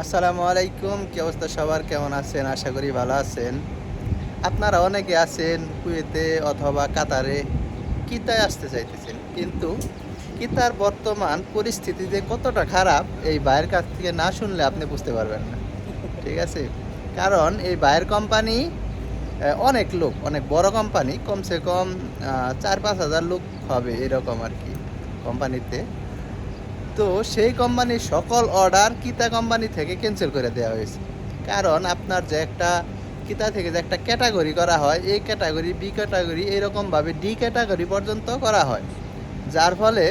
আসসালামু আলাইকুম, কি অবস্থা সবার? কেমন আছেন? আশা করি ভালো আছেন। আপনারা অনেকে আছেন কুয়েতে অথবা কাতারে কিতায় আসতে চাইতেছেন, কিন্তু কিতার বর্তমান পরিস্থিতি যে কতটা খারাপ এই ভাইয়ের কাছ থেকে না শুনলে আপনি বুঝতে পারবেন না। ঠিক আছে? কারণ এই ভাইয়ের কোম্পানি অনেক লোক, অনেক বড় কোম্পানি, কমসে কম 4-5 হাজার লোক হবে এরকম আর কি কোম্পানিতে। তো সেই কোম্পানির সকল অর্ডার কিতা কোম্পানি থেকে ক্যান্সেল করে দেওয়া হয়েছে। কারণ আপনার যে একটা কিতা থেকে যে একটা ক্যাটাগরি করা হয়, এই ক্যাটাগরি, বি ক্যাটাগরি, এরকমভাবে ডি ক্যাটাগরি পর্যন্ত করা হয়। যার ফলে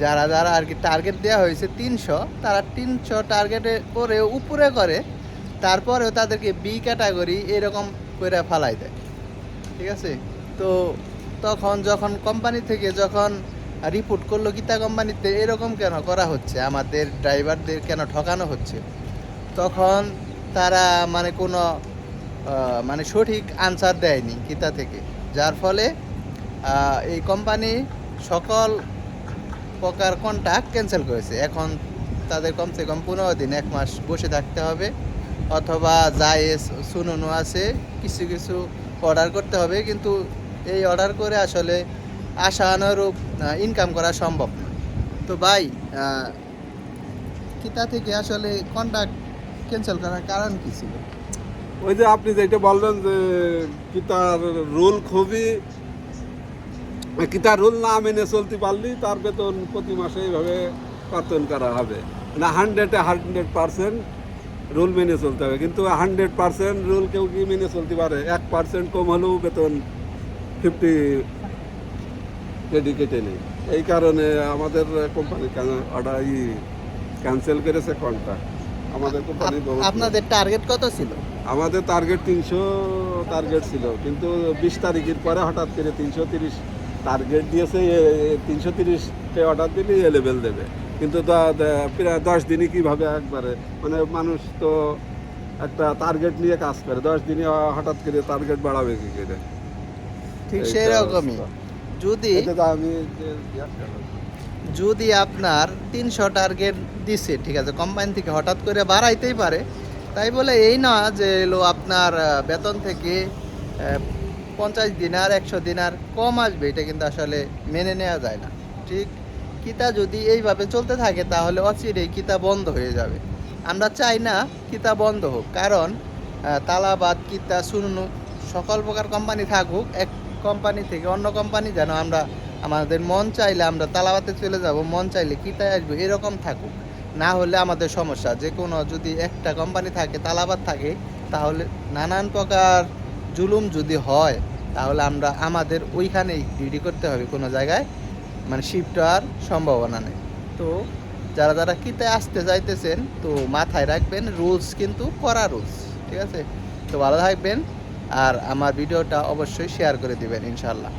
যারা যারা আর কি টার্গেট দেওয়া হয়েছে 300, তারা 300 টার্গেটে করে উপরে করে, তারপরেও তাদেরকে বি ক্যাটাগরি এরকম করে ফালাই দেয়। ঠিক আছে? তো তখন যখন কোম্পানি থেকে যখন রিপোর্ট করলো কিতা কোম্পানিতে এরকম কেন করা হচ্ছে, আমাদের ড্রাইভারদের কেন ঠকানো হচ্ছে, তখন তারা মানে কোনো মানে সঠিক আনসার দেয়নি কিতা থেকে। যার ফলে এই কোম্পানি সকল প্রকার কন্ট্রাক্ট ক্যান্সেল করেছে। এখন তাদের কমসে কম 15 দিন, 1 মাস বসে থাকতে হবে, অথবা জায়েজ সুনুনও আছে, কিছু কিছু অর্ডার করতে হবে। কিন্তু এই অর্ডার করে আসলে আশানুরূপ ইনকাম করা সম্ভব না। তো ভাই, কিতা থেকে আসলে কন্ট্রাক্ট ক্যান্সেল করার কারণ কি ছিল? ওই যে আপনি যেটা বললেন যে কিতার রুল খুবই কিতার রুল না মেনে চলতে পারলি তার বেতন প্রতি মাসে এইভাবে কর্তন করা হবে না। 100% রুল মেনে চলতে হবে, কিন্তু 100% রুল কেউ কি মেনে চলতে পারে? 1% কম হলেও বেতন 50 কেটে নেই। এই কারণে আমাদের কোম্পানি অর্ডার ক্যান্সেল করেছে কন্ট্রাক্ট। আমাদের কোম্পানি আপনাদের টার্গেট কত ছিল? আমাদের টার্গেট 300 টার্গেট ছিল, কিন্তু 20 তারিখের পরে হঠাৎ করে 330 টার্গেট দিয়েছে। 330-তে অর্ডার দিলে এ লেভেল দেবে, কিন্তু প্রায় 10 দিনই কীভাবে একবারে, মানে মানুষ তো একটা টার্গেট নিয়ে কাজ করে, 10 দিনই হঠাৎ করে টার্গেট বাড়াবে কী করে? ঠিক সেরকমই। যদি আমি যদি আপনার 300 টার্গেট দিছে, ঠিক আছে, কোম্পানি থেকে হঠাৎ করে বাড়াইতেই পারে, তাই বলে এই না যে এলো আপনার বেতন থেকে 50 দিনার 100 দিনার কম আসবে, এটা কিন্তু আসলে মেনে নেওয়া যায় না। ঠিক, কিতা যদি এইভাবে চলতে থাকে তাহলে অচিরেই কিতা বন্ধ হয়ে যাবে। আমরা চাই না কিতা বন্ধ হোক, কারণ তালাবাদ, কিতা, সুনু, সকল প্রকার কোম্পানি থাকুক, এক কোম্পানি থেকে অন্য কোম্পানি যেন আমরা আমাদের মন চাইলে আমরা তালাবাতে চলে যাব, মন চাইলে কিতায় আসবো, এরকম থাকুক। না হলে আমাদের সমস্যা। যে কোনো যদি একটা কোম্পানি থাকে, তালাবাদ থাকে, তাহলে নানান প্রকার জুলুম যদি হয়, তাহলে আমরা আমাদের ওইখানেই ডিউটি করতে হবে, কোনো জায়গায় মানে শিফট হওয়ার সম্ভাবনা নেই। তো যারা যারা কিতে আসতে চাইতেছেন, তো মাথায় রাখবেন রুলস কিন্তু কড়া রুলস। ঠিক আছে? তো ভালো থাকবেন, আর আমার ভিডিওটা অবশ্যই শেয়ার করে দিবেন ইনশাল্লাহ।